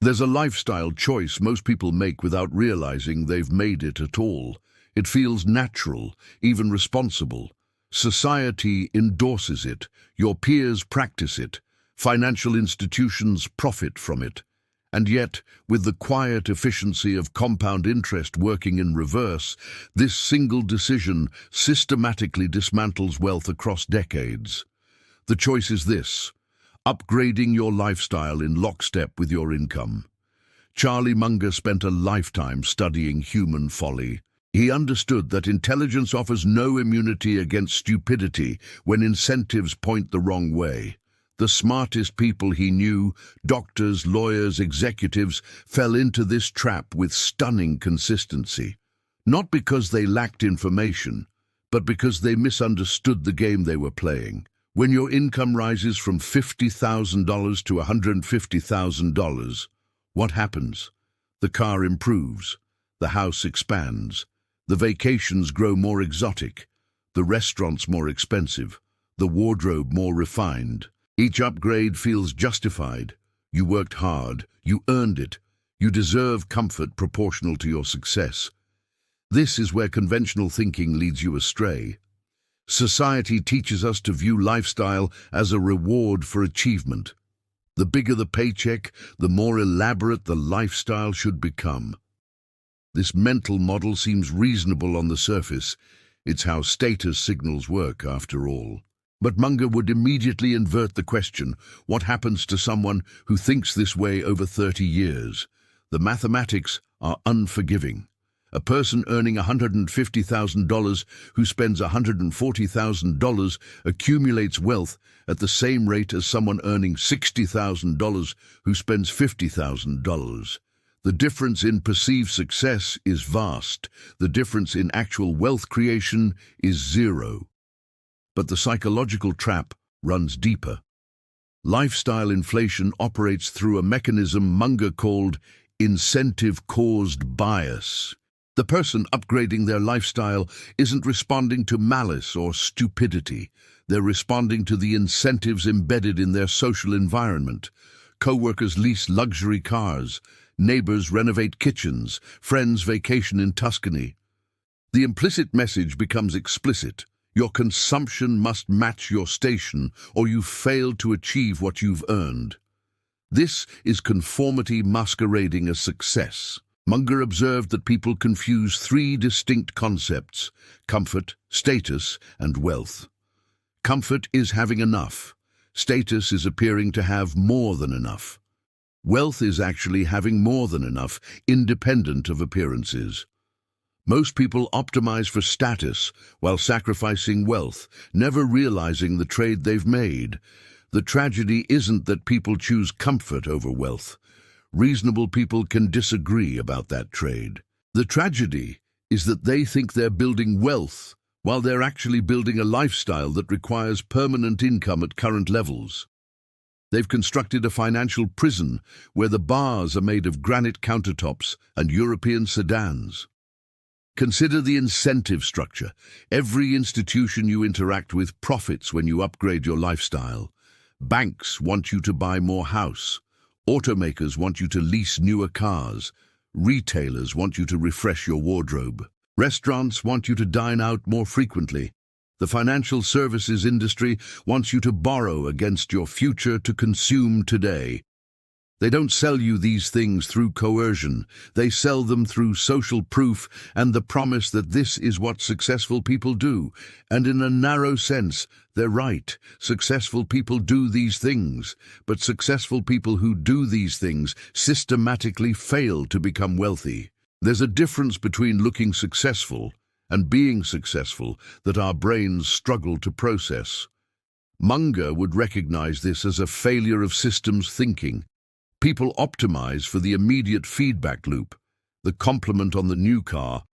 There's a lifestyle choice most people make without realizing they've made it at all. It feels natural, even responsible. Society endorses it, your peers practice it, financial institutions profit from it. And yet, with the quiet efficiency of compound interest working in reverse, this single decision systematically dismantles wealth across decades. The choice is this: upgrading your lifestyle in lockstep with your income. Charlie Munger spent a lifetime studying human folly. He understood that intelligence offers no immunity against stupidity when incentives point the wrong way. The smartest people he knew, doctors, lawyers, executives, fell into this trap with stunning consistency. Not because they lacked information, but because they misunderstood the game they were playing. When your income rises from $50,000 to $150,000, what happens? The car improves, the house expands, the vacations grow more exotic, the restaurants more expensive, the wardrobe more refined. Each upgrade feels justified. You worked hard, you earned it, you deserve comfort proportional to your success. This is where conventional thinking leads you astray. Society teaches us to view lifestyle as a reward for achievement. The bigger the paycheck, the more elaborate the lifestyle should become. This mental model seems reasonable on the surface. It's how status signals work, after all. But Munger would immediately invert the question: what happens to someone who thinks this way over 30 years? The mathematics are unforgiving. A person earning $150,000 who spends $140,000 accumulates wealth at the same rate as someone earning $60,000 who spends $50,000. The difference in perceived success is vast. The difference in actual wealth creation is zero. But the psychological trap runs deeper. Lifestyle inflation operates through a mechanism Munger called incentive-caused bias. The person upgrading their lifestyle isn't responding to malice or stupidity. They're responding to the incentives embedded in their social environment. Co-workers lease luxury cars, neighbors renovate kitchens, friends vacation in Tuscany. The implicit message becomes explicit. Your consumption must match your station, or you've failed to achieve what you've earned. This is conformity masquerading as success. Munger observed that people confuse three distinct concepts: comfort, status, and wealth. Comfort is having enough. Status is appearing to have more than enough. Wealth is actually having more than enough, independent of appearances. Most people optimize for status while sacrificing wealth, never realizing the trade they've made. The tragedy isn't that people choose comfort over wealth. Reasonable people can disagree about that trade. The tragedy is that they think they're building wealth while they're actually building a lifestyle that requires permanent income at current levels. They've constructed a financial prison where the bars are made of granite countertops and European sedans. Consider the incentive structure. Every institution you interact with profits when you upgrade your lifestyle. Banks want you to buy more house. Automakers want you to lease newer cars. Retailers want you to refresh your wardrobe. Restaurants want you to dine out more frequently. The financial services industry wants you to borrow against your future to consume today. They don't sell you these things through coercion. They sell them through social proof and the promise that this is what successful people do. And in a narrow sense, they're right. Successful people do these things. But successful people who do these things systematically fail to become wealthy. There's a difference between looking successful and being successful that our brains struggle to process. Munger would recognize this as a failure of systems thinking. People optimize for the immediate feedback loop, the compliment on the new car,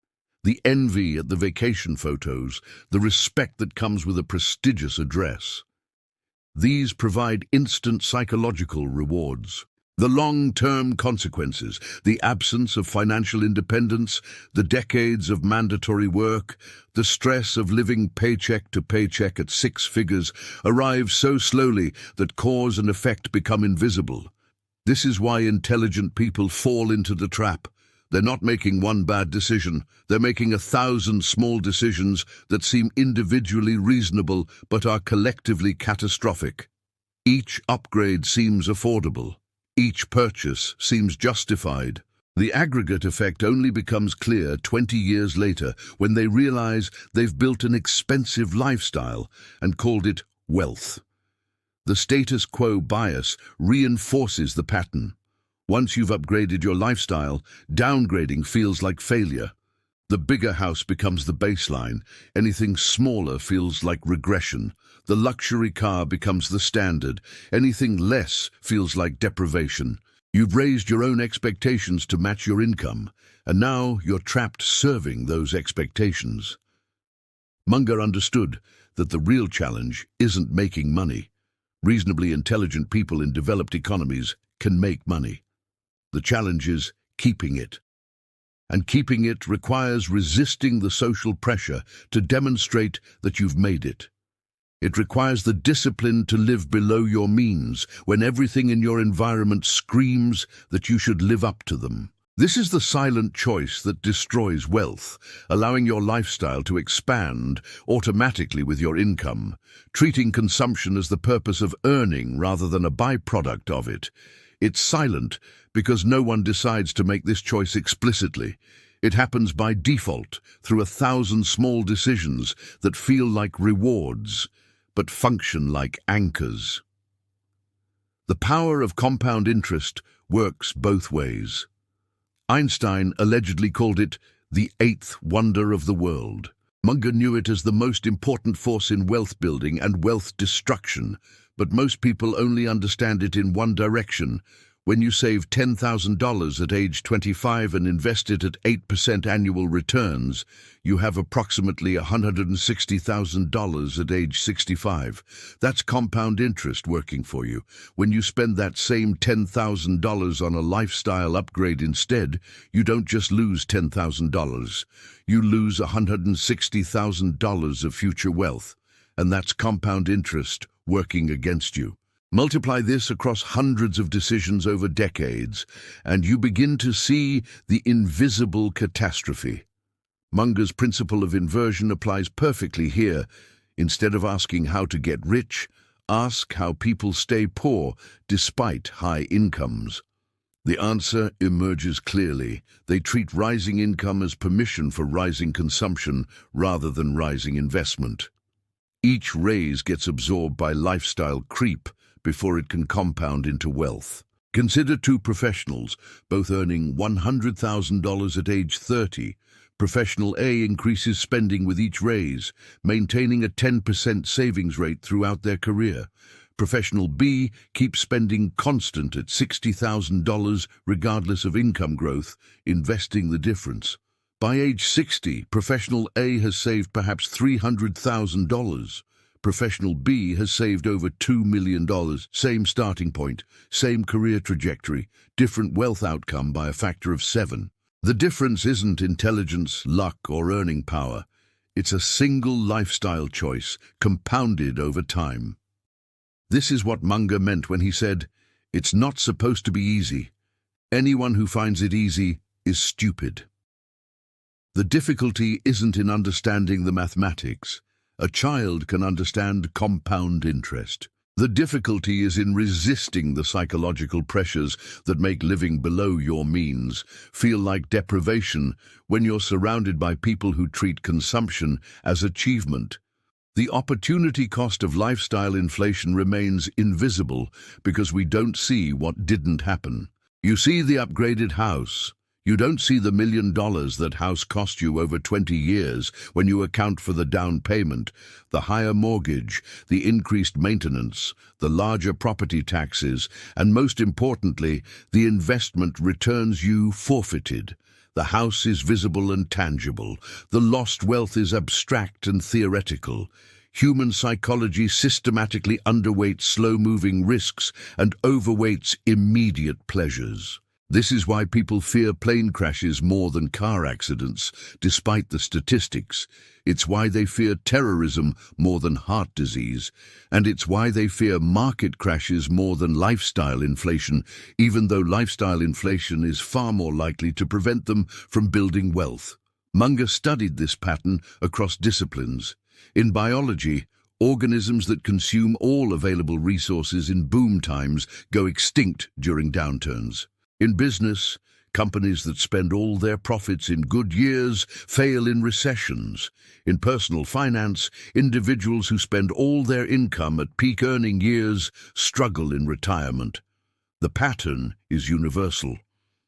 the envy at the vacation photos, the respect that comes with a prestigious address. These provide instant psychological rewards. The long-term consequences, the absence of financial independence, the decades of mandatory work, the stress of living paycheck to paycheck at 6 figures, arrive so slowly that cause and effect become invisible. This is why intelligent people fall into the trap. They're not making one bad decision. They're making 1,000 small decisions that seem individually reasonable but are collectively catastrophic. Each upgrade seems affordable. Each purchase seems justified. The aggregate effect only becomes clear 20 years later when they realize they've built an expensive lifestyle and called it wealth. The status quo bias reinforces the pattern. Once you've upgraded your lifestyle, downgrading feels like failure. The bigger house becomes the baseline. Anything smaller feels like regression. The luxury car becomes the standard. Anything less feels like deprivation. You've raised your own expectations to match your income, and now you're trapped serving those expectations. Munger understood that the real challenge isn't making money. Reasonably intelligent people in developed economies can make money. The challenge is keeping it. And keeping it requires resisting the social pressure to demonstrate that you've made it. It requires the discipline to live below your means when everything in your environment screams that you should live up to them. This is the silent choice that destroys wealth, allowing your lifestyle to expand automatically with your income, treating consumption as the purpose of earning rather than a byproduct of it. It's silent because no one decides to make this choice explicitly. It happens by default, through 1,000 small decisions that feel like rewards, but function like anchors. The power of compound interest works both ways. Einstein allegedly called it the eighth wonder of the world. Munger knew it as the most important force in wealth building and wealth destruction, but most people only understand it in one direction. When you save $10,000 at age 25 and invest it at 8% annual returns, you have approximately $160,000 at age 65. That's compound interest working for you. When you spend that same $10,000 on a lifestyle upgrade instead, you don't just lose $10,000. You lose $160,000 of future wealth, and that's compound interest working against you. Multiply this across hundreds of decisions over decades, and you begin to see the invisible catastrophe. Munger's principle of inversion applies perfectly here. Instead of asking how to get rich, ask how people stay poor despite high incomes. The answer emerges clearly. They treat rising income as permission for rising consumption rather than rising investment. Each raise gets absorbed by lifestyle creep before it can compound into wealth. Consider two professionals, both earning $100,000 at age 30. Professional A increases spending with each raise, maintaining a 10% savings rate throughout their career. Professional B keeps spending constant at $60,000 regardless of income growth, investing the difference. By age 60, Professional A has saved perhaps $300,000. Professional B has saved over $2 million. Same starting point, same career trajectory, different wealth outcome by a factor of 7. The difference isn't intelligence, luck, or earning power. It's a single lifestyle choice, compounded over time. This is what Munger meant when he said, "It's not supposed to be easy. Anyone who finds it easy is stupid." The difficulty isn't in understanding the mathematics. A child can understand compound interest. The difficulty is in resisting the psychological pressures that make living below your means feel like deprivation when you're surrounded by people who treat consumption as achievement. The opportunity cost of lifestyle inflation remains invisible because we don't see what didn't happen. You see the upgraded house. You don't see the $1 million that house cost you over 20 years when you account for the down payment, the higher mortgage, the increased maintenance, the larger property taxes, and most importantly, the investment returns you forfeited. The house is visible and tangible. The lost wealth is abstract and theoretical. Human psychology systematically underweights slow-moving risks and overweights immediate pleasures. This is why people fear plane crashes more than car accidents, despite the statistics. It's why they fear terrorism more than heart disease. And it's why they fear market crashes more than lifestyle inflation, even though lifestyle inflation is far more likely to prevent them from building wealth. Munger studied this pattern across disciplines. In biology, organisms that consume all available resources in boom times go extinct during downturns. In business, companies that spend all their profits in good years fail in recessions. In personal finance, individuals who spend all their income at peak earning years struggle in retirement. The pattern is universal.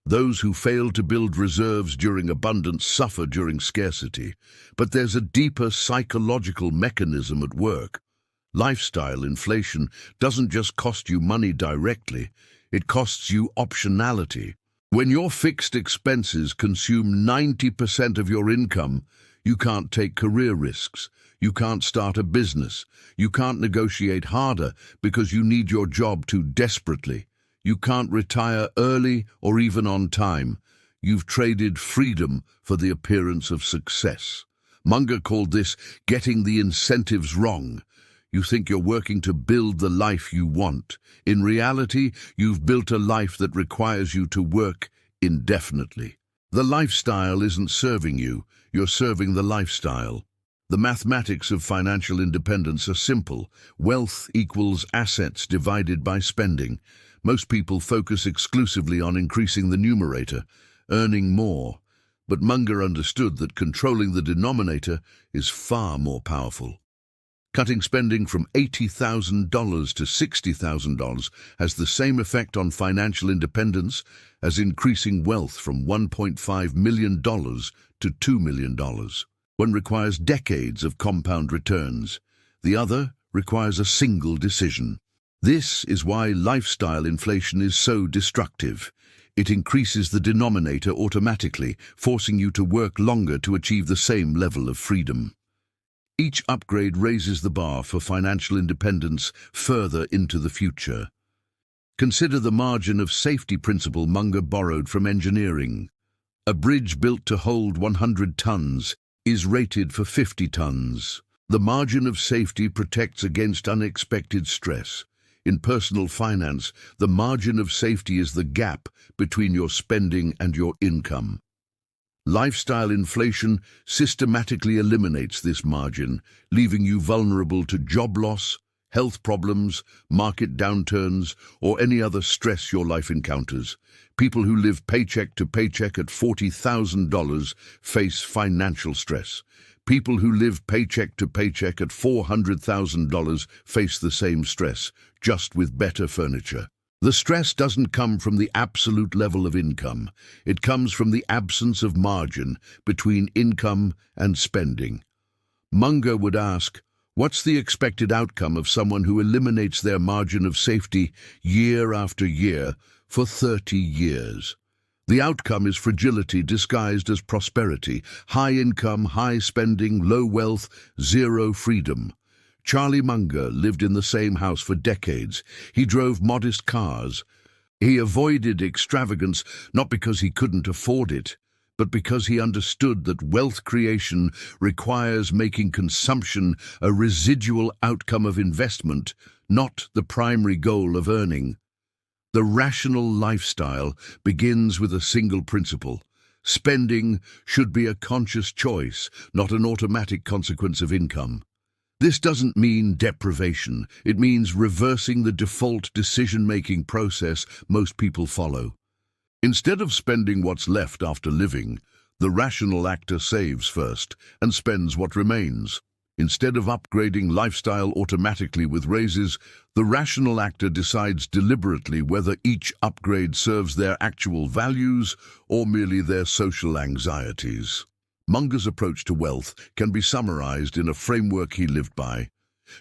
Those who fail to build reserves during abundance suffer during scarcity. But there's a deeper psychological mechanism at work. Lifestyle inflation doesn't just cost you money directly, it costs you optionality. When your fixed expenses consume 90% of your income, you can't take career risks. You can't start a business. You can't negotiate harder because you need your job too desperately. You can't retire early or even on time. You've traded freedom for the appearance of success. Munger called this getting the incentives wrong. You think you're working to build the life you want. In reality, you've built a life that requires you to work indefinitely. The lifestyle isn't serving you, you're serving the lifestyle. The mathematics of financial independence are simple. Wealth equals assets divided by spending. Most people focus exclusively on increasing the numerator, earning more. But Munger understood that controlling the denominator is far more powerful. Cutting spending from $80,000 to $60,000 has the same effect on financial independence as increasing wealth from $1.5 million to $2 million. One requires decades of compound returns. The other requires a single decision. This is why lifestyle inflation is so destructive. It increases the denominator automatically, forcing you to work longer to achieve the same level of freedom. Each upgrade raises the bar for financial independence further into the future. Consider the margin of safety principle Munger borrowed from engineering. A bridge built to hold 100 tons is rated for 50 tons. The margin of safety protects against unexpected stress. In personal finance, the margin of safety is the gap between your spending and your income. Lifestyle inflation systematically eliminates this margin, leaving you vulnerable to job loss, health problems, market downturns, or any other stress your life encounters. People who live paycheck to paycheck at $40,000 face financial stress. People who live paycheck to paycheck at $400,000 face the same stress, just with better furniture. The stress doesn't come from the absolute level of income. It comes from the absence of margin between income and spending. Munger would ask, what's the expected outcome of someone who eliminates their margin of safety year after year for 30 years? The outcome is fragility disguised as prosperity, high income, high spending, low wealth, zero freedom. Charlie Munger lived in the same house for decades. He drove modest cars. He avoided extravagance not because he couldn't afford it, but because he understood that wealth creation requires making consumption a residual outcome of investment, not the primary goal of earning. The rational lifestyle begins with a single principle. Spending should be a conscious choice, not an automatic consequence of income. This doesn't mean deprivation. It means reversing the default decision-making process most people follow. Instead of spending what's left after living, the rational actor saves first and spends what remains. Instead of upgrading lifestyle automatically with raises, the rational actor decides deliberately whether each upgrade serves their actual values or merely their social anxieties. Munger's approach to wealth can be summarized in a framework he lived by.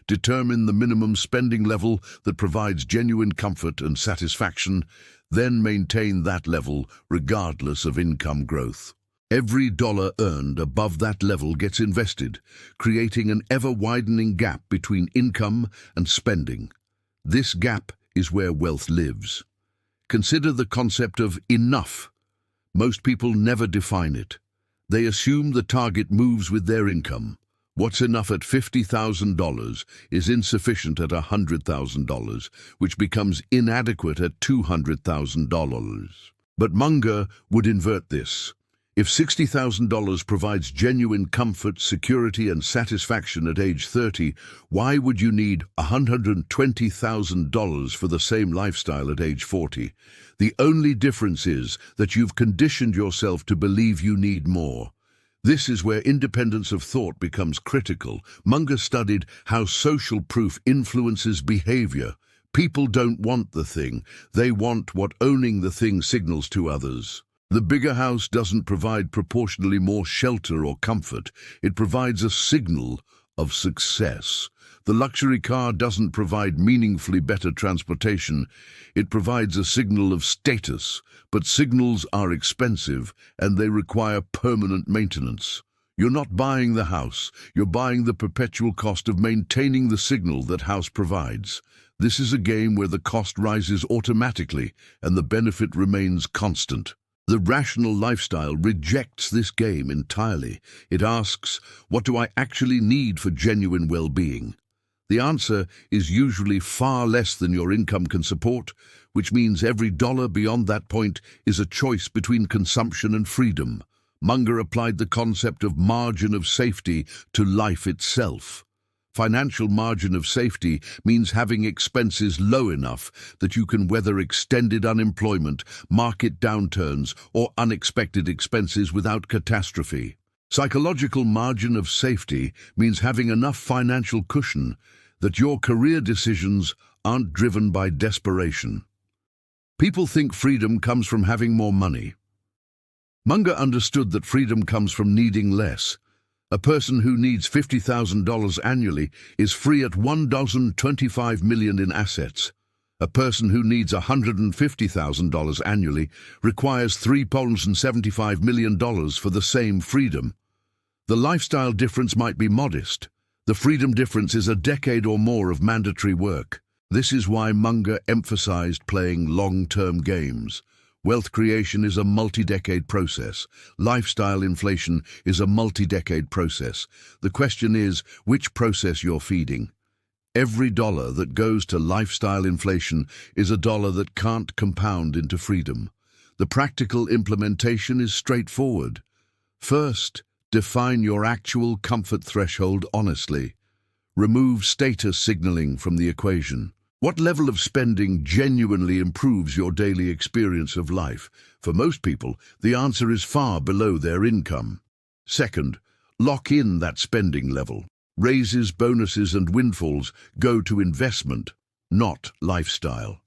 Determine the minimum spending level that provides genuine comfort and satisfaction, then maintain that level regardless of income growth. Every dollar earned above that level gets invested, creating an ever-widening gap between income and spending. This gap is where wealth lives. Consider the concept of enough. Most people never define it. They assume the target moves with their income. What's enough at $50,000 is insufficient at $100,000, which becomes inadequate at $200,000. But Munger would invert this. If $60,000 provides genuine comfort, security, and satisfaction at age 30, why would you need $120,000 for the same lifestyle at age 40? The only difference is that you've conditioned yourself to believe you need more. This is where independence of thought becomes critical. Munger studied how social proof influences behavior. People don't want the thing, they want what owning the thing signals to others. The bigger house doesn't provide proportionally more shelter or comfort. It provides a signal of success. The luxury car doesn't provide meaningfully better transportation. It provides a signal of status, but signals are expensive and they require permanent maintenance. You're not buying the house, you're buying the perpetual cost of maintaining the signal that house provides. This is a game where the cost rises automatically and the benefit remains constant. The rational lifestyle rejects this game entirely. It asks, what do I actually need for genuine well-being? The answer is usually far less than your income can support, which means every dollar beyond that point is a choice between consumption and freedom. Munger applied the concept of margin of safety to life itself. Financial margin of safety means having expenses low enough that you can weather extended unemployment, market downturns, or unexpected expenses without catastrophe. Psychological margin of safety means having enough financial cushion that your career decisions aren't driven by desperation. People think freedom comes from having more money. Munger understood that freedom comes from needing less. A person who needs $50,000 annually is free at $1.25 million in assets. A person who needs $150,000 annually requires $3.75 million for the same freedom. The lifestyle difference might be modest. The freedom difference is a decade or more of mandatory work. This is why Munger emphasized playing long-term games. Wealth creation is a multi-decade process. Lifestyle inflation is a multi-decade process. The question is, which process you're feeding? Every dollar that goes to lifestyle inflation is a dollar that can't compound into freedom. The practical implementation is straightforward. First, define your actual comfort threshold honestly. Remove status signaling from the equation. What level of spending genuinely improves your daily experience of life? For most people, the answer is far below their income. Second, lock in that spending level. Raises, bonuses, and windfalls go to investment, not lifestyle.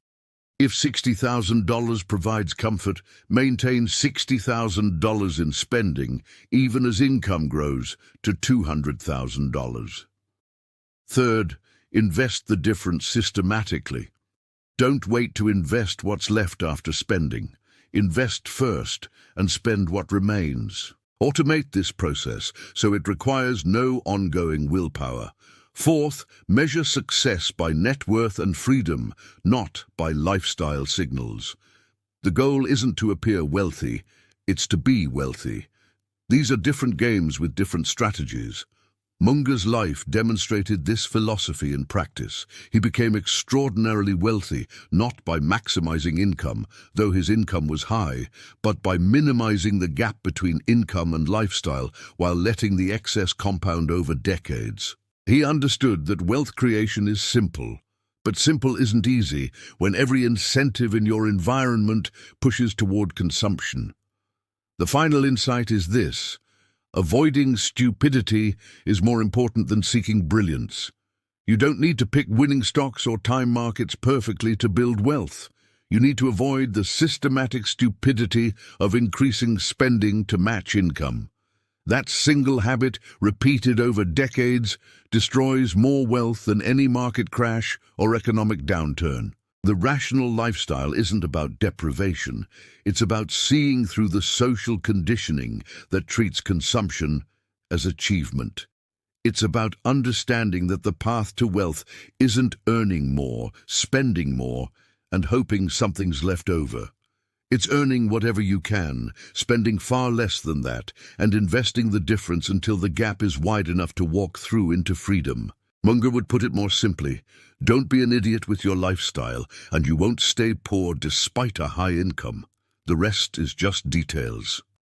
If $60,000 provides comfort, maintain $60,000 in spending, even as income grows to $200,000. Third, invest the difference systematically. Don't wait to invest what's left after spending. Invest first and spend what remains. Automate this process so it requires no ongoing willpower. Fourth, measure success by net worth and freedom, not by lifestyle signals. The goal isn't to appear wealthy, it's to be wealthy. These are different games with different strategies. Munger's life demonstrated this philosophy in practice. He became extraordinarily wealthy, not by maximizing income, though his income was high, but by minimizing the gap between income and lifestyle while letting the excess compound over decades. He understood that wealth creation is simple, but simple isn't easy when every incentive in your environment pushes toward consumption. The final insight is this: avoiding stupidity is more important than seeking brilliance. You don't need to pick winning stocks or time markets perfectly to build wealth. You need to avoid the systematic stupidity of increasing spending to match income. That single habit, repeated over decades, destroys more wealth than any market crash or economic downturn. The rational lifestyle isn't about deprivation. It's about seeing through the social conditioning that treats consumption as achievement. It's about understanding that the path to wealth isn't earning more, spending more, and hoping something's left over. It's earning whatever you can, spending far less than that, and investing the difference until the gap is wide enough to walk through into freedom. Munger would put it more simply: don't be an idiot with your lifestyle, and you won't stay poor despite a high income. The rest is just details.